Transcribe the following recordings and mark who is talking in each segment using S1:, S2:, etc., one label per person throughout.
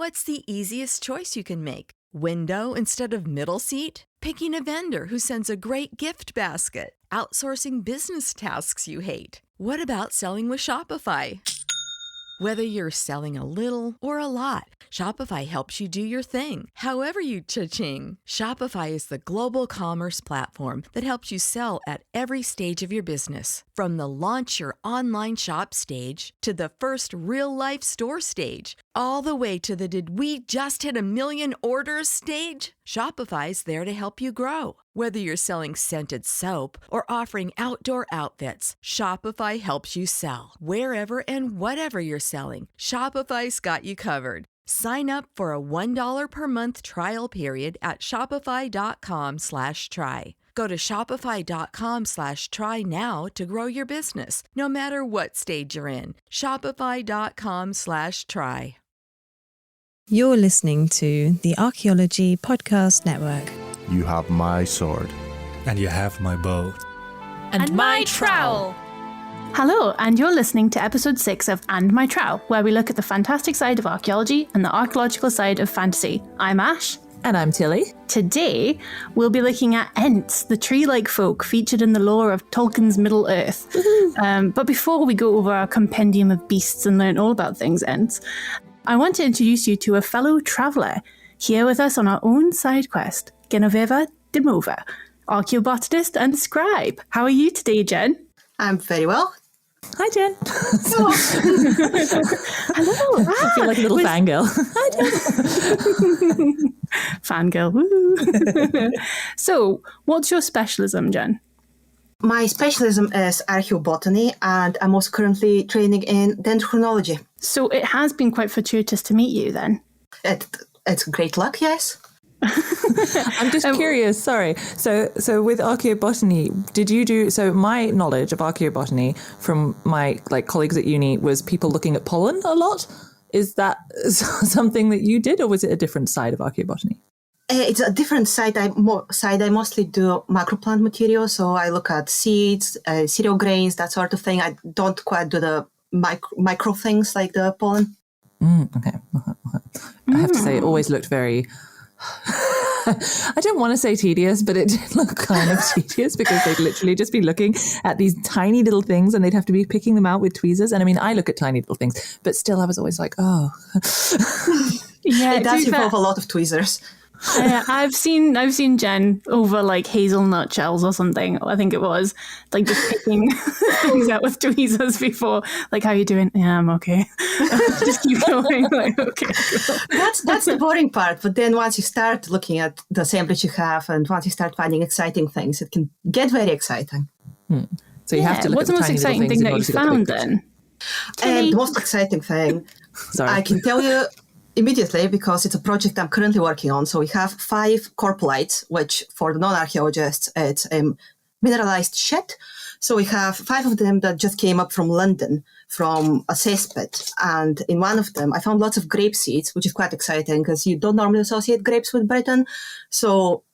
S1: What's the easiest choice you can make? Window instead of middle seat? Picking a vendor who sends a great gift basket? Outsourcing business tasks you hate? What about selling with Shopify? Whether you're selling a little or a lot, Shopify helps you do your thing, however you cha-ching. Shopify is the global commerce platform that helps you sell at every stage of your business. From the launch your online shop stage to the first real-life store stage, all the way to the did we just hit a million orders stage. Shopify's there to help you grow. Whether you're selling scented soap or offering outdoor outfits, Shopify helps you sell. Wherever and whatever you're selling, Shopify's got you covered. Sign up for a $1 per month trial period at shopify.com/try. Go to shopify.com/try now to grow your business, no matter what stage you're in. Shopify.com/try.
S2: You're listening to the Archaeology Podcast Network.
S3: You have my sword.
S4: And you have my bow.
S5: And my trowel.
S6: Hello, and you're listening to episode 6 of And My Trowel, where we look at the fantastic side of archaeology and the archaeological side of fantasy. I'm Ash.
S5: And I'm Tilly.
S6: Today, we'll be looking at Ents, the tree-like folk featured in the lore of Tolkien's Middle-earth. But before we go over our compendium of beasts and learn all about things Ents, I want to introduce you to a fellow traveller here with us on our own side quest, Genoveva Dimova, archaeobotanist and scribe. How are you today, Jen?
S7: I'm very well.
S5: Hi, Jen.
S6: Hello.
S5: I feel like a little fangirl. Hi, Jen.
S6: Fangirl. Woo. So, what's your specialism, Jen?
S7: My specialism is archaeobotany, and I'm also currently training in dendrochronology.
S6: So it has been quite fortuitous to meet you then?
S7: It's great luck, yes.
S5: I'm just curious, sorry. So with archaeobotany, did you do... So my knowledge of archaeobotany from my colleagues at uni was people looking at pollen a lot. Is that something that you did, or was it a different side of archaeobotany?
S7: It's a different side. I mostly do macroplant material, so I look at seeds, cereal grains, that sort of thing. I don't quite do the micro things like the pollen.
S5: Okay. I have to say, it always looked very... I don't want to say tedious, but it did look kind of tedious because they'd literally just be looking at these tiny little things and they'd have to be picking them out with tweezers. And I mean, I look at tiny little things, but still I was always like, oh.
S6: Yeah,
S7: it does involve a lot of tweezers.
S6: I've seen Jen over hazelnut shells or something. I think it was just picking things out with tweezers before. How you doing? Yeah, I'm okay. Just keep going. Okay. Cool.
S7: That's the boring part. But then once you start looking at the assemblage you have, and once you start finding exciting things, it can get very exciting.
S5: So you have to look
S6: what's
S5: at
S6: the most exciting thing that you found then?
S7: The most exciting thing, I can tell you immediately, because it's a project I'm currently working on. So we have 5 corpolites, which for the non-archaeologists, it's mineralized shed. So we have 5 of them that just came up from London, from a cesspit. And in one of them, I found lots of grape seeds, which is quite exciting because you don't normally associate grapes with Britain. So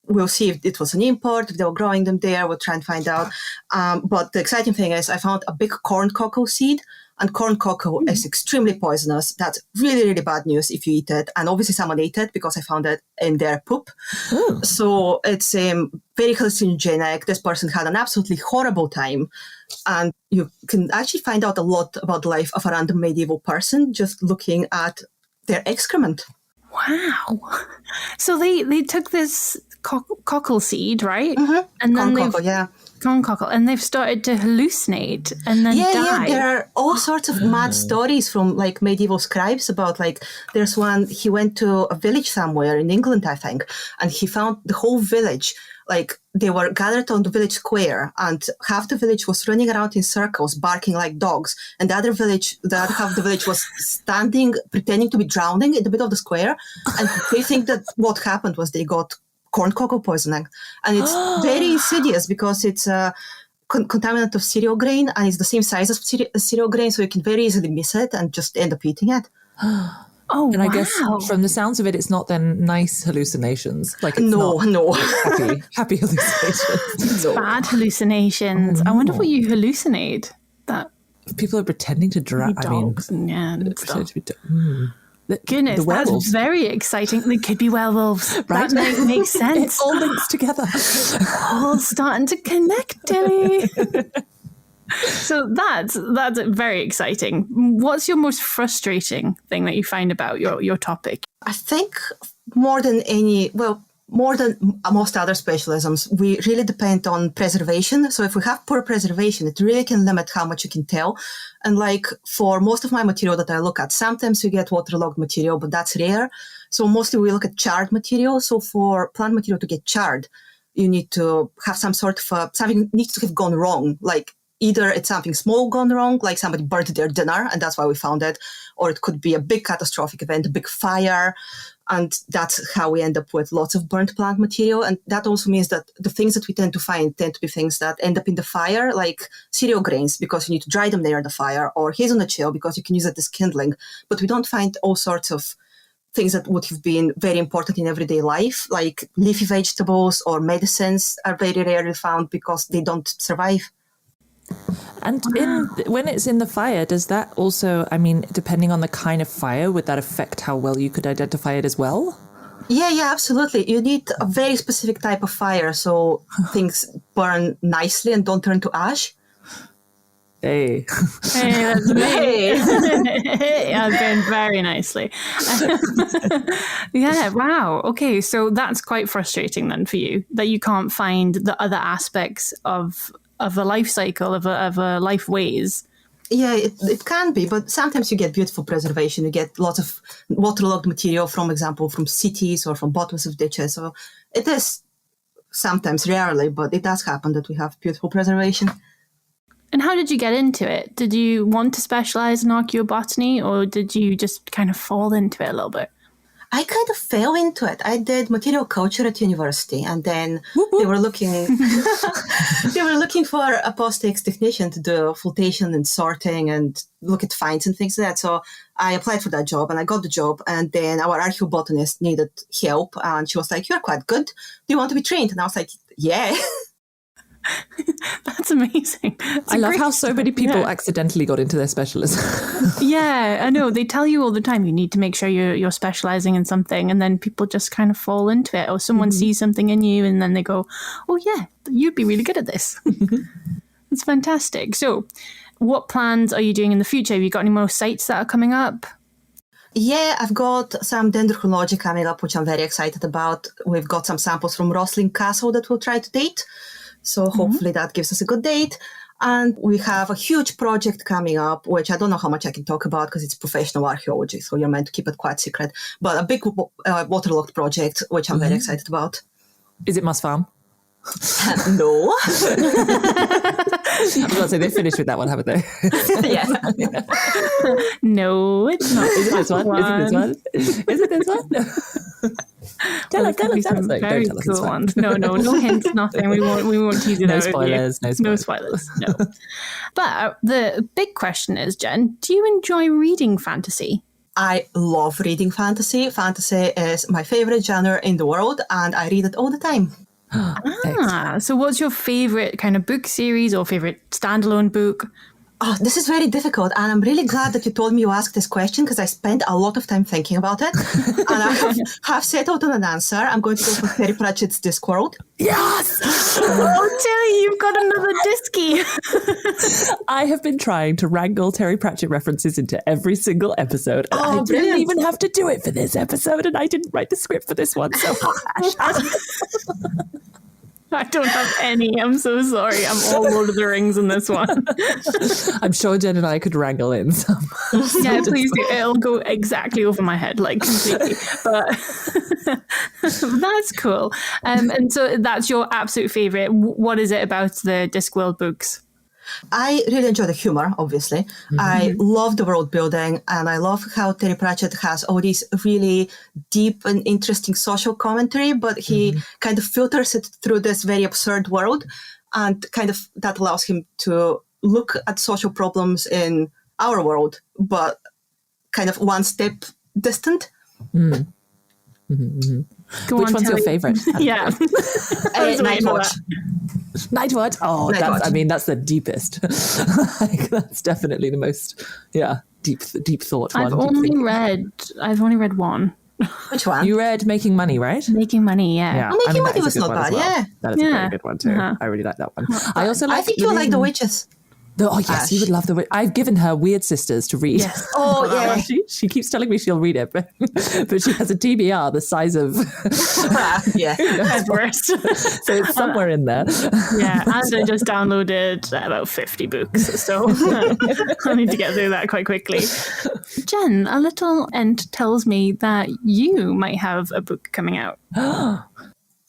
S7: we'll see if it was an import, if they were growing them there. We'll try and find out. But the exciting thing is I found a big corn cockle seed. And corn cockle is extremely poisonous. That's really, really bad news if you eat it. And obviously someone ate it because I found it in their poop. Ooh. So it's very hallucinogenic. This person had an absolutely horrible time. And you can actually find out a lot about the life of a random medieval person just looking at their excrement.
S6: Wow. So they took this cockle seed, right?
S7: Mm-hmm.
S6: And then
S7: corn cockle, yeah.
S6: Corn cockle, and they've started to hallucinate and then die.
S7: Yeah, there are all sorts of mad stories from medieval scribes about there's one, he went to a village somewhere in England, I think, and he found the whole village, they were gathered on the village square, and half the village was running around in circles, barking like dogs, and the other half of the village was standing, pretending to be drowning in the middle of the square, and they think that what happened was they got corn cockle poisoning. And it's very insidious because it's a contaminant of cereal grain, and it's the same size as cereal grain, so you can very easily miss it and just end up eating it.
S5: I guess from the sounds of it, it's not then nice hallucinations.
S7: No.
S5: Happy hallucinations.
S6: Bad hallucinations. I wonder what you hallucinate. That
S5: people are pretending to drown.
S6: Dogs and stuff. Goodness,
S5: the werewolves.
S6: That's very exciting. They could be werewolves.
S5: Right?
S6: That makes sense.
S5: It all links together.
S6: All starting to connect, Tilly. So that's very exciting. What's your most frustrating thing that you find about your topic?
S7: I think more than most other specialisms, we really depend on preservation. So if we have poor preservation, it really can limit how much you can tell. And like for most of my material that I look at, sometimes you get waterlogged material, but that's rare. So mostly we look at charred material. So for plant material to get charred, you need to have some sort of something needs to have gone wrong. Like either it's something small gone wrong, like somebody burnt their dinner, and that's why we found it, or it could be a big catastrophic event, a big fire, and that's how we end up with lots of burnt plant material. And that also means that the things that we tend to find tend to be things that end up in the fire, like cereal grains, because you need to dry them near the fire, or hazelnut shell, because you can use it as kindling. But we don't find all sorts of things that would have been very important in everyday life, like leafy vegetables or medicines are very rarely found because they don't survive.
S5: And when it's in the fire, does that also, I mean, depending on the kind of fire, would that affect how well you could identify it as well?
S7: Yeah, absolutely. You need a very specific type of fire so things burn nicely and don't turn to ash.
S5: Hey,
S6: that's me. I've been very nicely. Yeah, wow. Okay, so that's quite frustrating then for you, that you can't find the other aspects of a life cycle, of a life ways.
S7: Yeah, it can be, but sometimes you get beautiful preservation. You get lots of waterlogged material, from example, from cities or from bottoms of ditches. So it is sometimes, rarely, but it does happen that we have beautiful preservation.
S6: And how did you get into it? Did you want to specialize in archaeobotany, or did you just kind of fall into it a little bit?
S7: I kind of fell into it. I did material culture at university, and then they were looking for a post-ex technician to do flotation and sorting and look at finds and things like that. So I applied for that job and I got the job. And then our archaeobotanist needed help, and she was like, "You're quite good. Do you want to be trained?" And I was like, "Yeah."
S6: That's amazing.
S5: I love how so many people accidentally got into their specialism.
S6: Yeah, I know. They tell you all the time, you need to make sure you're specializing in something, and then people just kind of fall into it, or someone sees something in you and then they go, "Oh yeah, you'd be really good at this." It's fantastic. So what plans are you doing in the future? Have you got any more sites that are coming up?
S7: Yeah, I've got some dendrochronology coming up, which I'm very excited about. We've got some samples from Rosling Castle that we'll try to date. So hopefully that gives us a good date. And we have a huge project coming up, which I don't know how much I can talk about because it's professional archaeology. So you're meant to keep it quite secret. But a big waterlogged project, which I'm very excited about.
S5: Is it Moss Farm?
S7: No.
S5: I was going to say, they finished with that one, haven't they?
S7: Yeah.
S6: No, it's not.
S5: Is it this one? Is it this one? No. Tell us.
S6: Very cool ones. No hints, nothing. We won't tease it out. No spoilers. No. But the big question is, Jen, do you enjoy reading fantasy?
S7: I love reading fantasy. Fantasy is my favorite genre in the world, and I read it all the time.
S6: So what's your favorite kind of book series or favorite standalone book?
S7: Oh, this is very difficult, and I'm really glad that you told me you asked this question because I spent a lot of time thinking about it, and I have settled on an answer. I'm going to go for Terry Pratchett's Discworld.
S5: Yes!
S6: Oh, Tilly, you've got another disky.
S5: I have been trying to wrangle Terry Pratchett references into every single episode, and I didn't even have to do it for this episode, and I didn't write the script for this one, so...
S6: I don't have any. I'm so sorry. I'm all Lord of the Rings in this one.
S5: I'm sure Jen and I could wrangle in some.
S6: Yeah, please do. It'll go exactly over my head, like completely. But that's cool. And so that's your absolute favorite. What is it about the Discworld books?
S7: I really enjoy the humor, obviously. I love the world building, and I love how Terry Pratchett has all these really deep and interesting social commentary, but he kind of filters it through this very absurd world, and kind of that allows him to look at social problems in our world, but kind of one step distant.
S5: Which one's your favorite?
S6: Yeah.
S7: Nightwatch.
S5: Nightwatch? Oh,
S7: Nightwatch.
S5: That's the deepest. Like, that's definitely the most, yeah. deep thought one.
S6: I've only read one.
S7: Which one?
S5: You read Making Money, right?
S6: Making Money, yeah.
S7: Oh, Making Money was not bad, yeah.
S5: That is a very good one too. I really like that one. I
S7: think you like The Witches.
S5: Oh, yes, you would love The Witch. I've given her Weird Sisters to read.
S6: Yes.
S7: Oh, yeah.
S5: She keeps telling me she'll read it, but she has a TBR the size of...
S7: yeah.
S6: Everest.
S5: So it's somewhere in there.
S6: Yeah, and I just downloaded about 50 books, so I need to get through that quite quickly. Jen, a little ent tells me that you might have a book coming out.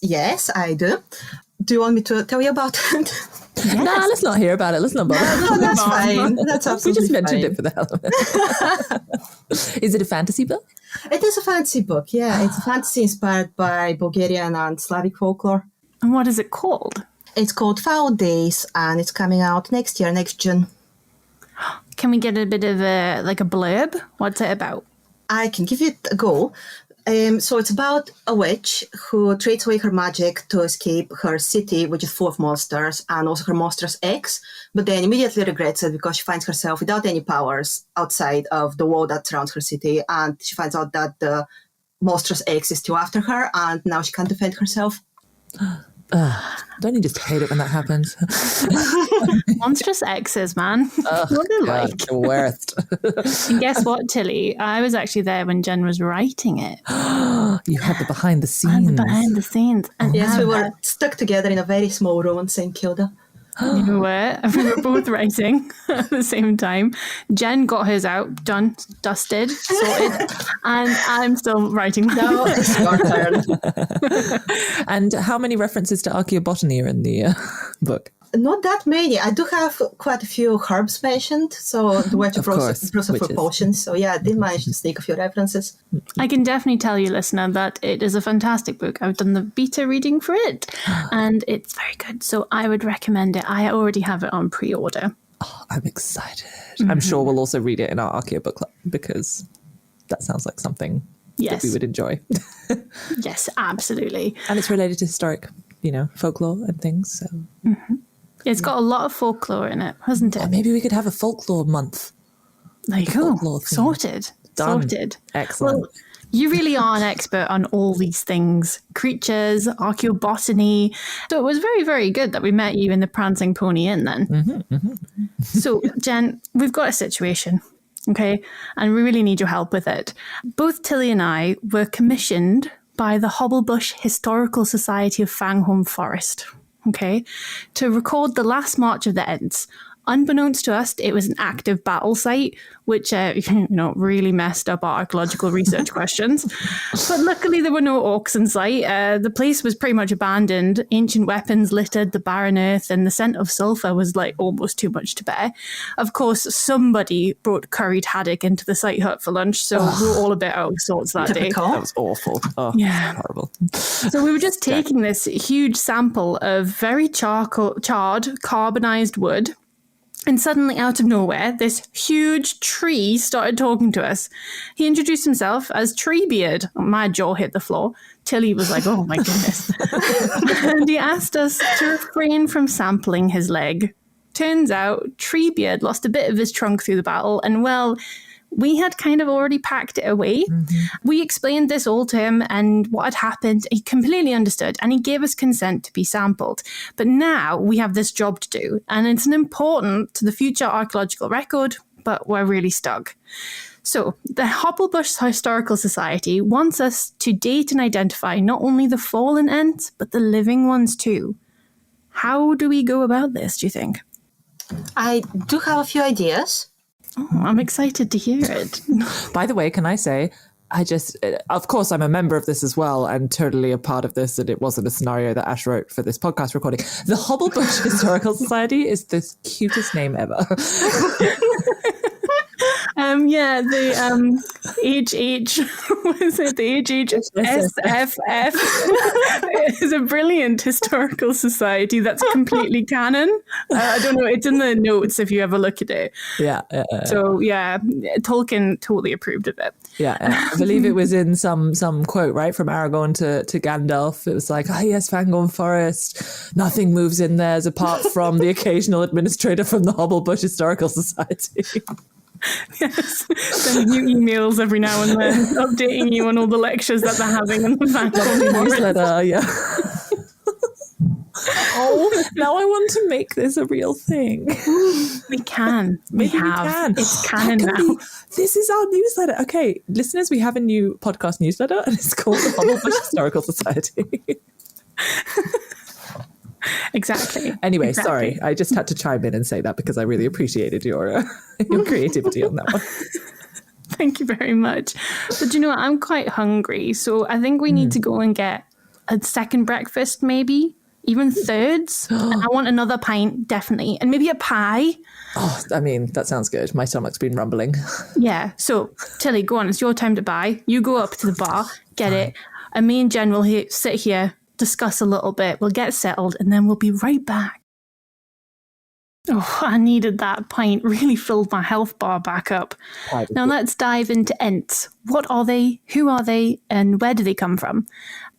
S7: Yes, I do. Do you want me to tell you about it?
S6: Yes.
S5: Nah, let's not hear about it. Let's not bother.
S7: No, that's fine. That's absolutely
S5: We just mentioned
S7: fine.
S5: it for the hell of it. Is it a fantasy book?
S7: It is a fantasy book, yeah. It's a fantasy inspired by Bulgarian and Slavic folklore.
S6: And what is it called?
S7: It's called Foul Days, and it's coming out next year, next June.
S6: Can we get a bit of a blurb? What's it about?
S7: I can give it a go. So it's about a witch who trades away her magic to escape her city, which is full of monsters, and also her monstrous ex, but then immediately regrets it because she finds herself without any powers outside of the wall that surrounds her city, and she finds out that the monstrous ex is still after her, and now she can't defend herself.
S5: Don't you just hate it when that happens?
S6: Monstrous exes, man. What are they like?
S5: The worst.
S6: And guess what, Tilly? I was actually there when Jen was writing it.
S5: You had the behind the scenes.
S6: And the behind the scenes. And
S7: Yes, we were stuck together in a very small room in St. Kilda.
S6: You were. We were both writing at the same time. Jen got hers out, done, dusted, sorted, and I'm still writing.
S7: Now it's your turn.
S5: And how many references to archaeobotany are in the book?
S7: Not that many. I do have quite a few herbs mentioned, so the witch process for potions. So yeah, I did manage to sneak a few references.
S6: I can definitely tell you, listener, that it is a fantastic book. I've done the beta reading for it, and it's very good. So I would recommend it. I already have it on pre-order.
S5: Oh, I'm excited. I'm sure we'll also read it in our Archaeo book club because that sounds like something that we would enjoy.
S6: Yes, absolutely.
S5: And it's related to historic, folklore and things. So.
S6: It's got a lot of folklore in it, hasn't it?
S5: Or maybe we could have a folklore month.
S6: There you go. Sorted.
S5: Done.
S6: Sorted.
S5: Excellent.
S6: Well, you really are an expert on all these things. Creatures, archaeobotany. So it was very, very good that we met you in the Prancing Pony Inn then. So, Jen, we've got a situation, okay? And we really need your help with it. Both Tilly and I were commissioned by the Hoggle-Bush Historical Society of Fanghorn Forest, okay, to record the last march of the Ents. Unbeknownst to us, it was an active battle site, which really messed up our archaeological research questions. But luckily, there were no orcs in sight. The place was pretty much abandoned. Ancient weapons littered the barren earth, and the scent of sulfur was almost too much to bear. Of course, somebody brought curried haddock into the site hut for lunch, so we were all a bit out of sorts that day.
S5: That was awful. Oh, yeah, horrible.
S6: So we were just taking this huge sample of very charred, carbonized wood. And suddenly, out of nowhere, this huge tree started talking to us. He introduced himself as Treebeard. My jaw hit the floor. Tilly was like, oh my goodness. And he asked us to refrain from sampling his leg. Turns out, Treebeard lost a bit of his trunk through the battle, and we had kind of already packed it away. We explained this all to him and what had happened. He completely understood and he gave us consent to be sampled. But now we have this job to do, and it's important to the future archaeological record, but we're really stuck. So the Hoggle-Bush Historical Society wants us to date and identify not only the fallen Ents, but the living ones too. How do we go about this, do you think?
S7: I do have a few ideas.
S6: Oh, I'm excited to hear it.
S5: By the way, can I say, of course, I'm a member of this as well and totally a part of this, and it wasn't a scenario that Ash wrote for this podcast recording. The Hoggle-Bush Historical Society is the cutest name ever.
S6: The HH, was it the HHSFF is a brilliant historical society that's completely canon. I don't know, it's in the notes if you ever look at it. So Tolkien totally approved of it.
S5: I believe it was in some quote, right, from Aragorn to Gandalf. It was like, yes, Fanghorn Forest, nothing moves in theirs apart from the occasional administrator from the Hoggle-Bush Historical Society.
S6: Yes, sending you emails every now and then, updating you on all the lectures that they're having in the Fanghorn
S5: newsletter. Yeah. Oh, now I want to make this a real thing.
S6: We can.
S5: Maybe we can.
S6: It's canon now.
S5: This is our newsletter. Okay, listeners, we have a new podcast newsletter, and it's called the Hoggle-Bush Historical Society.
S6: Exactly.
S5: Anyway, sorry, I just had to chime in and say that because I really appreciated your creativity on that one.
S6: Thank you very much. But you know what? I'm quite hungry, so I think we need to go and get a second breakfast, maybe even thirds. And I want another pint, definitely, and maybe a pie.
S5: Oh, I mean, that sounds good. My stomach's been rumbling.
S6: Yeah. So, Tilly, go on. It's your time to buy. You go up to the bar, get it, and me and Jen will sit here, discuss a little bit. We'll get settled, and then we'll be right back. Oh, I needed that pint. Really filled my health bar back up. Now let's dive into Ents. What are they? Who are they? And where do they come from?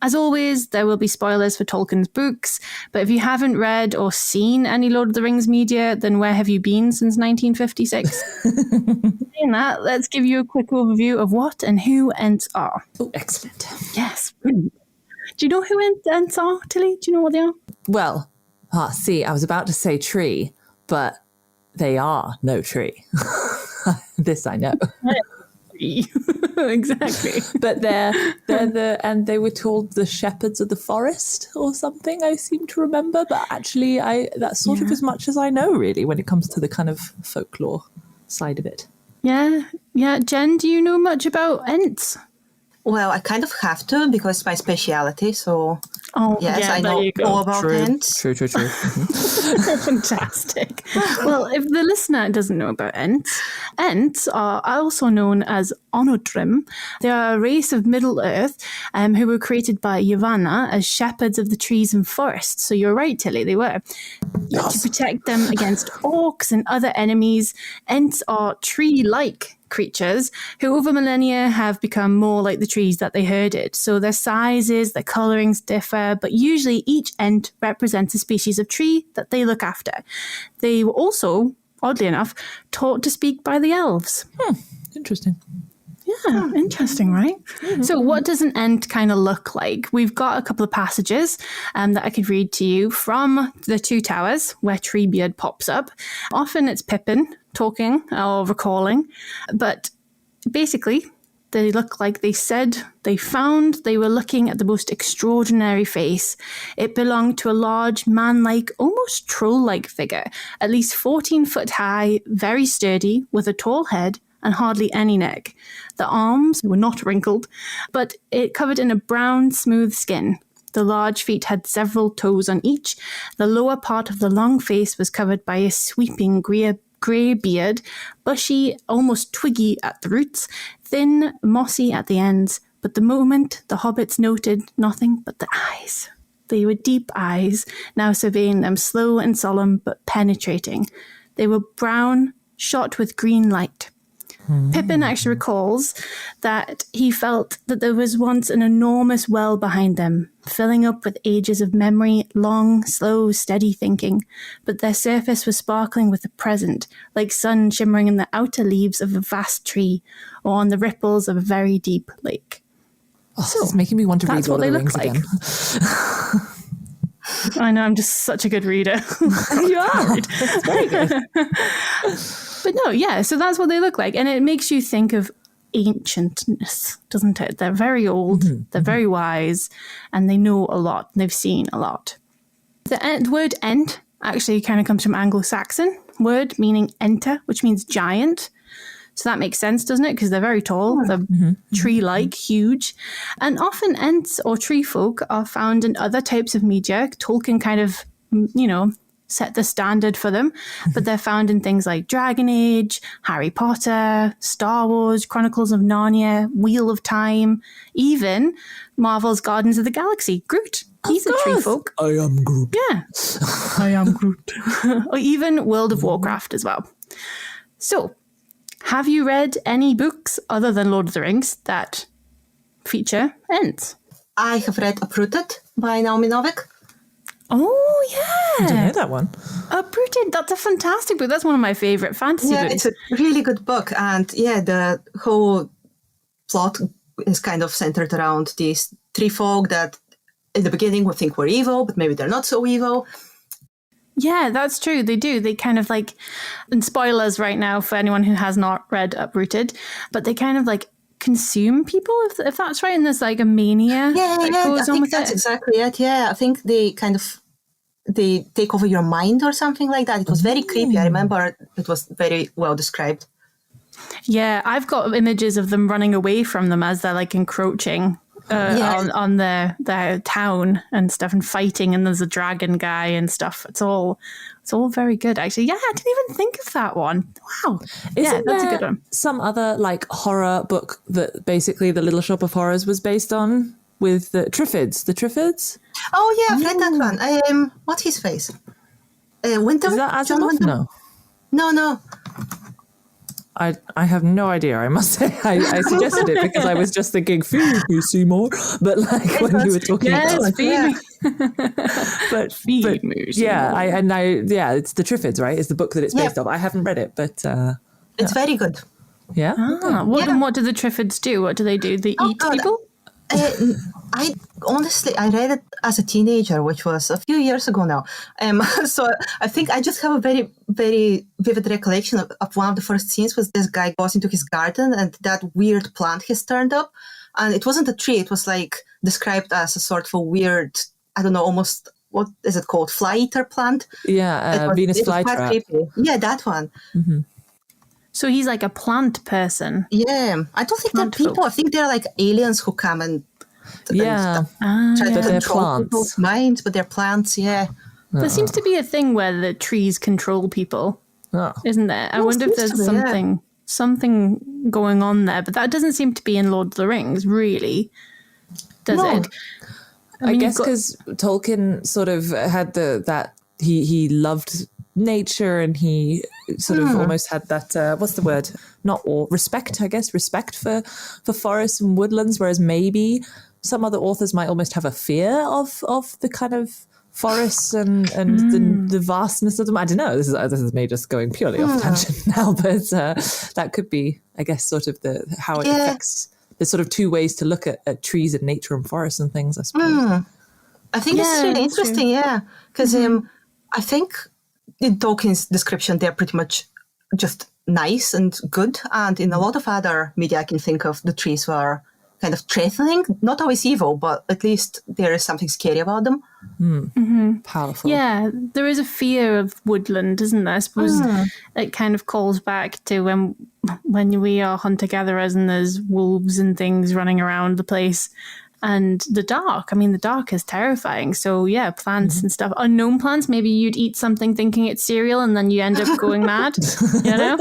S6: As always, there will be spoilers for Tolkien's books, but if you haven't read or seen any Lord of the Rings media, then where have you been since 1956? Saying that, let's give you a quick overview of what and who Ents are.
S5: Oh, excellent.
S6: Yes. Brilliant. Do you know who Ents are, Tilly? Do you know what they are?
S5: Well, see, I was about to say tree, but they are no tree. This I know.
S6: Exactly.
S5: But and they were called the shepherds of the forest or something, I seem to remember. But actually, that's sort of as much as I know, really, when it comes to the kind of folklore side of it.
S6: Yeah. Jen, do you know much about Ents?
S7: Well, I kind of have to because it's my speciality. So, yes, I know all about Ents.
S5: True.
S6: Fantastic. Well, if the listener doesn't know about Ents, Ents are also known as Onodrim. They are a race of Middle-earth who were created by Yavanna as shepherds of the trees and forests. So you're right, Tilly, they were. Yes. To protect them against orcs and other enemies, Ents are tree-like creatures who over millennia have become more like the trees that they herded. So their sizes, their colorings differ, but usually each Ent represents a species of tree that they look after. They were also, oddly enough, taught to speak by the elves.
S5: Interesting.
S6: Yeah, interesting, right? Mm-hmm. So what does an Ent kind of look like? We've got a couple of passages that I could read to you from the Two Towers where Treebeard pops up. Often it's Pippin talking or recalling, but basically they look like they said they found they were looking at the most extraordinary face. It belonged to a large man-like, almost troll-like figure, at least 14 foot high, very sturdy, with a tall head and hardly any neck. The arms were not wrinkled, but it covered in a brown, smooth skin. The large feet had several toes on each. The lower part of the long face was covered by a sweeping grey beard, bushy, almost twiggy at the roots, thin, mossy at the ends. But the moment the hobbits noted nothing but the eyes. They were deep eyes, now surveying them, slow and solemn, but penetrating. They were brown, shot with green light. Pippin actually recalls that he felt that there was once an enormous well behind them, filling up with ages of memory, long, slow, steady thinking, but their surface was sparkling with the present, like sun shimmering in the outer leaves of a vast tree, or on the ripples of a very deep lake.
S5: Oh, so it's making me want to read Lord of the Rings again.
S6: I know, I'm just such a good reader.
S5: You are. That's very good.
S6: But no, yeah, so that's what they look like. And it makes you think of ancientness, doesn't it? They're very old, they're very wise, and they know a lot. They've seen a lot. The word Ent actually kind of comes from Anglo-Saxon word meaning enter, which means giant. So that makes sense, doesn't it? Because they're very tall, they're tree-like, huge. And often Ents or tree folk are found in other types of media. Tolkien kind of, set the standard for them, but they're found in things like Dragon Age, Harry Potter, Star Wars, Chronicles of Narnia, Wheel of Time, even Marvel's Guardians of the Galaxy. Groot, he's a tree folk.
S4: I am Groot.
S6: Yeah. I am Groot. Or even World of Warcraft as well. So, have you read any books other than Lord of the Rings that feature Ents?
S7: I have read Uprooted by Naomi Novik.
S6: Oh,
S5: I don't know that one.
S6: Uprooted, that's a fantastic book. That's one of my favourite fantasy books.
S7: It's a really good book. And the whole plot is kind of centered around these tree folk that in the beginning we think were evil, but maybe they're not so evil.
S6: Yeah, that's true. They do. They kind of like, and spoilers right now for anyone who has not read Uprooted, but they kind of like consume people, if that's right. And there's like a mania that goes on with it. That's
S7: exactly it. Yeah, I think they take over your mind or something like that. It was very creepy. I remember it was very well described.
S6: Yeah, I've got images of them running away from them as they're like encroaching on their town and stuff and fighting, and there's a dragon guy and stuff. It's all very good, actually. Yeah, I didn't even think of that one. Wow.
S5: Isn't
S6: that's a good one.
S5: Some other like horror book that basically the Little Shop of Horrors was based on with the Triffids? The Triffids?
S7: Oh yeah, I've read that one. What's his face? Winter?
S5: Is that Asimov?
S7: No.
S5: I have no idea, I must say. I suggested it because I was just thinking, Phoebe Seymour, but like when you were talking about
S6: Phoebe.
S5: but it's the Triffids, right? It's the book that it's based off. I haven't read it, but
S7: it's very good.
S5: Yeah.
S6: What do the Triffids do? What do? They eat people?
S7: I read it as a teenager, which was a few years ago now. So I think I just have a very, very vivid recollection of one of the first scenes was this guy goes into his garden and that weird plant has turned up. And it wasn't a tree. It was like described as a sort of a weird, I don't know, almost, what is it called? Fly eater plant?
S5: Yeah, Venus flytrap.
S7: Creepy. Yeah, that one.
S5: Mm-hmm.
S6: So he's like a plant person.
S7: Yeah, I don't think they're people. I think they're like aliens who come and try to control people's minds, but they're plants. Yeah,
S6: there seems to be a thing where the trees control people, isn't there? I wonder if there's something going on there, but that doesn't seem to be in Lord of the Rings, really, does it?
S5: I guess because Tolkien sort of had that he loved nature and he sort of almost had that what's the word, respect for forests and woodlands, whereas maybe some other authors might almost have a fear of the kind of forests and the vastness of them. I don't know, this is me just going purely off tangent now, but that could be, I guess, sort of how it affects. There's sort of two ways to look at trees and nature and forests and things, I suppose.
S7: I think it's really interesting, because I think in Tolkien's description, they're pretty much just nice and good. And in a lot of other media, I can think of the trees were kind of threatening, not always evil, but at least there is something scary about them.
S5: Powerful.
S6: Yeah, there is a fear of woodland, isn't there? I suppose it kind of calls back to when we are hunter-gatherers and there's wolves and things running around the place. And the dark. I mean, the dark is terrifying. So, yeah, plants and stuff. Unknown plants, maybe you'd eat something thinking it's cereal and then you end up going mad, you know?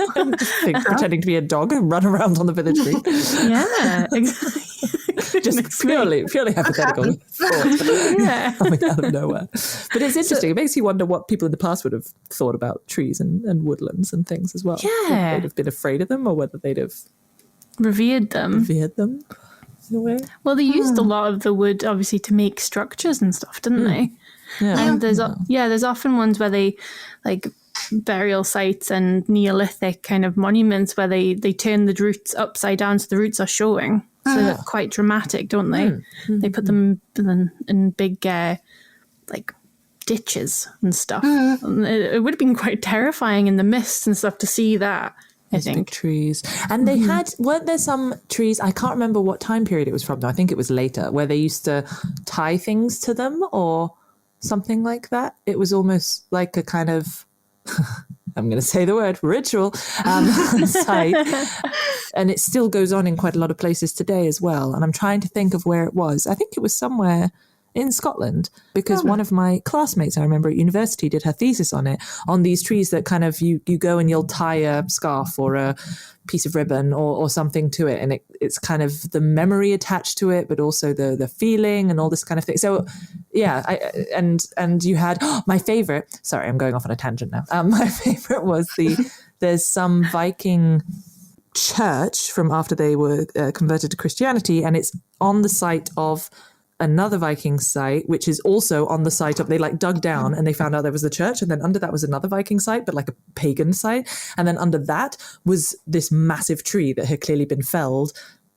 S5: Pretending to be a dog and run around on the village street.
S6: Yeah, exactly.
S5: Just purely hypothetical thoughts coming out of nowhere. But it's interesting. It makes you wonder what people in the past would have thought about trees and woodlands and things as well.
S6: Yeah.
S5: Whether they'd have been afraid of them or whether they'd have
S6: revered them.
S5: In a way.
S6: Well, they used a lot of the wood, obviously, to make structures and stuff, didn't they?
S5: Yeah.
S6: And there's often ones where they, like burial sites and Neolithic kind of monuments where they turn the roots upside down so the roots are showing. So they're quite dramatic, don't they? They put them in big, like, ditches and stuff. And it would have been quite terrifying in the mist and stuff to see that. I think
S5: big trees. And they weren't there some trees, I can't remember what time period it was from though, I think it was later, where they used to tie things to them or something like that. It was almost like a kind of I'm going to say the word ritual site, and it still goes on in quite a lot of places today as well. And I'm trying to think of where it was. I think it was somewhere in Scotland, because one of my classmates, I remember at university, did her thesis on it, on these trees that kind of you go and you'll tie a scarf or a piece of ribbon or something to it, and it's kind of the memory attached to it, but also the feeling and all this kind of thing. So yeah, and you had my favorite. Sorry, I'm going off on a tangent now. My favorite was there's some Viking church from after they were converted to Christianity, and it's on the site of another Viking site, which is also on the site of, they like dug down and they found out there was the church. And then under that was another Viking site, but like a pagan site. And then under that was this massive tree that had clearly been felled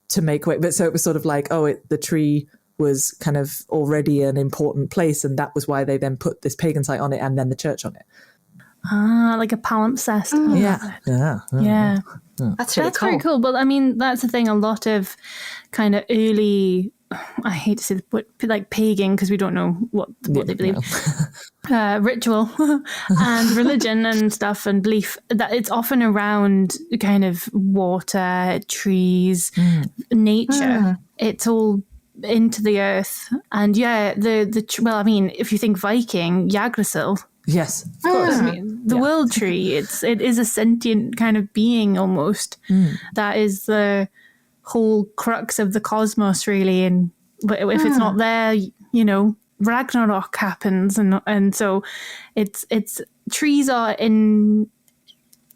S5: to make way. But so it was sort of like, the tree was kind of already an important place. And that was why they then put this pagan site on it and then the church on it.
S6: Like a palimpsest.
S5: Yeah.
S7: That's really cool.
S6: Very cool. But I mean, that's the thing. A lot of kind of early, I hate to say, but like pagan, because we don't know what they believe. Ritual and religion and stuff and belief, that it's often around kind of water, trees, nature. It's all into the earth. And well, I mean, if you think Viking, Yggdrasil.
S5: Yes, of course.
S6: I mean, the world tree, it is a sentient kind of being almost. That is the whole crux of the cosmos, really. And if it's not there, you know, Ragnarok happens, and so it's trees are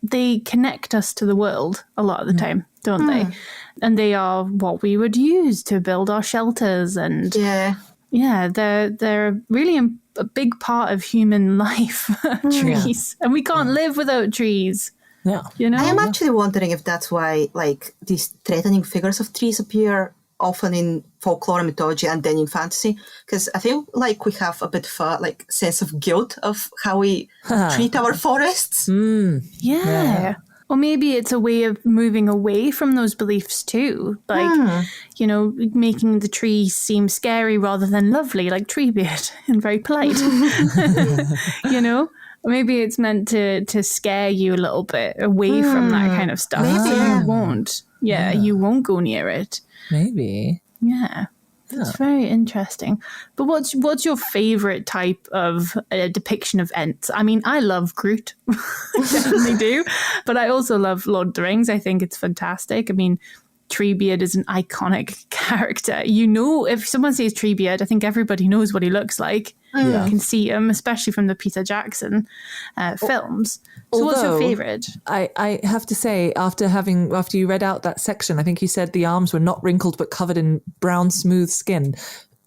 S6: they connect us to the world a lot of the time, don't they? And they are what we would use to build our shelters, and they're really a big part of human life. Trees, and we can't live without trees.
S5: Yeah,
S6: you know.
S7: I am actually wondering if that's why, like, these threatening figures of trees appear often in folklore and mythology and then in fantasy, because I feel like we have a bit of a sense of guilt of how we treat our forests.
S6: Yeah. Or maybe it's a way of moving away from those beliefs too. Like, you know, making the tree seem scary rather than lovely, like Treebeard, and very polite. You know? Maybe it's meant to scare you a little bit away from that kind of stuff. Maybe you won't. You won't go near it.
S5: Maybe.
S6: Yeah. That's very interesting. But what's your favourite type of depiction of Ents? I mean, I love Groot. I definitely do. But I also love Lord of the Rings. I think it's fantastic. I mean, Treebeard is an iconic character. You know, if someone says Treebeard, I think everybody knows what he looks like. You can see him, especially from the Peter Jackson films. So what's your favourite?
S5: I have to say, after you read out that section, I think you said the arms were not wrinkled but covered in brown, smooth skin.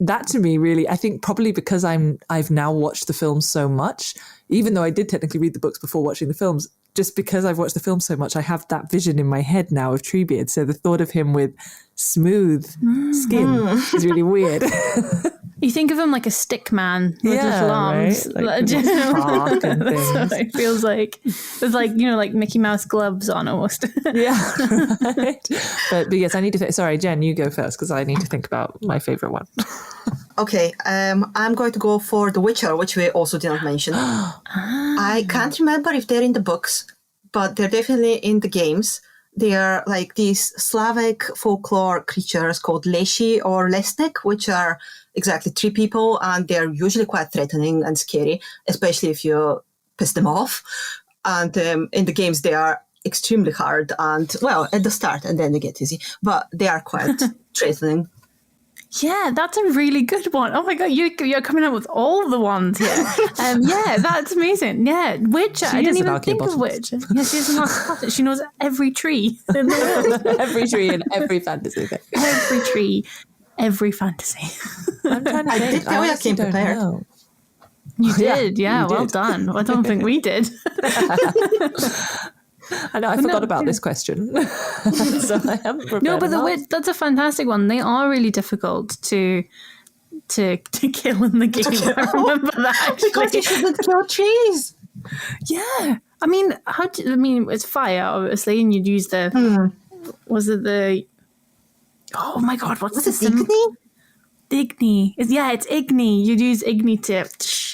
S5: That to me really, I think probably because I've now watched the films so much, even though I did technically read the books before watching the films, just because I've watched the film so much, I have that vision in my head now of Treebeard. So the thought of him with smooth skin is really weird.
S6: You think of him like a stick man with little arms.
S5: Right? Like and things.
S6: So it feels like there's like, you know, like Mickey Mouse gloves on almost.
S5: Right. But yes, I need to sorry, Jen, you go first because I need to think about my favourite one.
S7: Okay, I'm going to go for The Witcher, which we also did not mention. I can't remember if they're in the books, but they're definitely in the games. They are like these Slavic folklore creatures called Leshi or Lesnik, which are exactly tree people, and they're usually quite threatening and scary, especially if you piss them off. And in the games, they are extremely hard and, well, at the start, and then they get easy, but they are quite threatening.
S6: Yeah, that's a really good one. Oh my God, you're coming up with all the ones here. Yeah, that's amazing. Yeah, Witcher. I didn't even think of Witcher. Yeah, she's an archaeobotanist. She knows every tree in the world.
S5: Every tree in every fantasy thing.
S6: Every tree, every fantasy.
S5: I'm trying to think.
S7: I did tell you I came prepared.
S6: You did, yeah, well done. I don't think we did.
S5: I know, I forgot about this question. So I haven't prepared.
S6: No, but that's a fantastic one. They are really difficult to kill in the game. I remember that actually.
S7: Because you shouldn't kill trees.
S6: Yeah. I mean, it's fire, obviously, and you'd use the was it the oh my God, what's
S7: it, Igni?
S6: Igni. It's Igni. You'd use Igni to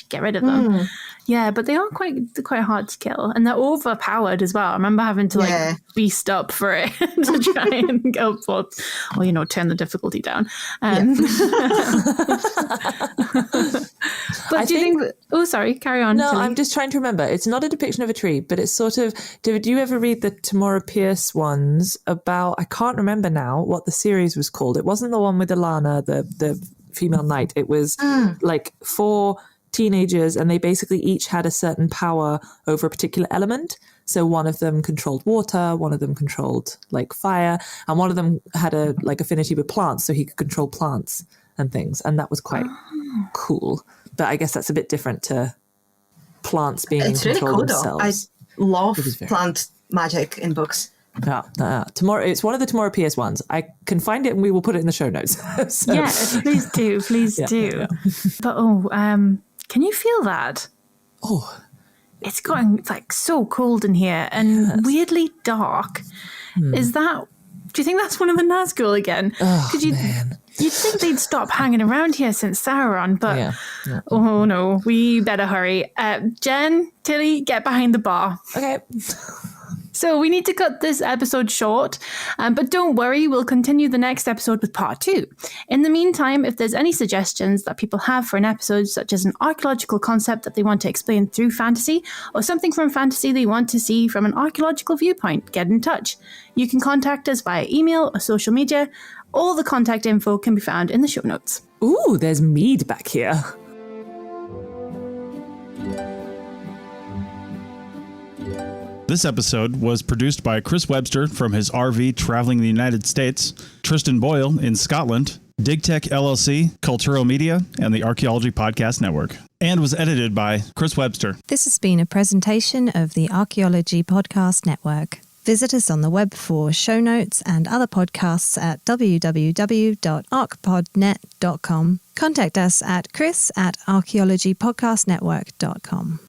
S6: get rid of them. Yeah, but they are quite hard to kill, and they're overpowered as well. I remember having to beast up for it to try and go for, or turn the difficulty down. But do you think? Oh, sorry, carry on.
S5: No,
S6: Tilly.
S5: I'm just trying to remember. It's not a depiction of a tree, but it's sort of. Did you ever read the Tamora Pierce ones about? I can't remember now what the series was called. It wasn't the one with Alana, the female knight. It was like 4 teenagers, and they basically each had a certain power over a particular element. So one of them controlled water, one of them controlled like fire, and one of them had a affinity with plants, so he could control plants. and things. And that was quite cool. But I guess that's a bit different to plants being in control
S7: cool,
S5: themselves.
S7: Though. I love plant magic in books.
S5: Tomorrow, it's one of the Tomorrow PS ones. I can find it and we will put it in the show notes.
S6: So, yeah, please do. Yeah. But can you feel that?
S5: Oh,
S6: it's gotten like so cold in here and weirdly dark. Is that? Do you think that's one of the Nazgul again?
S5: Because
S6: you'd think they'd stop hanging around here since Sauron, but oh no, we better hurry. Jen, Tilly, get behind the bar.
S5: Okay.
S6: So we need to cut this episode short, but don't worry, we'll continue the next episode with part 2. In the meantime, if there's any suggestions that people have for an episode, such as an archaeological concept that they want to explain through fantasy, or something from fantasy they want to see from an archaeological viewpoint, get in touch. You can contact us via email or social media. All the contact info can be found in the show notes.
S5: Ooh, there's mead back here.
S8: This episode was produced by Chris Webster from his RV traveling the United States, Tristan Boyle in Scotland, DigTech LLC, Culturo Media, and the Archaeology Podcast Network, and was edited by Chris Webster.
S2: This has been a presentation of the Archaeology Podcast Network. Visit us on the web for show notes and other podcasts at www.archpodnet.com. Contact us at chris@archaeologypodcastnetwork.com.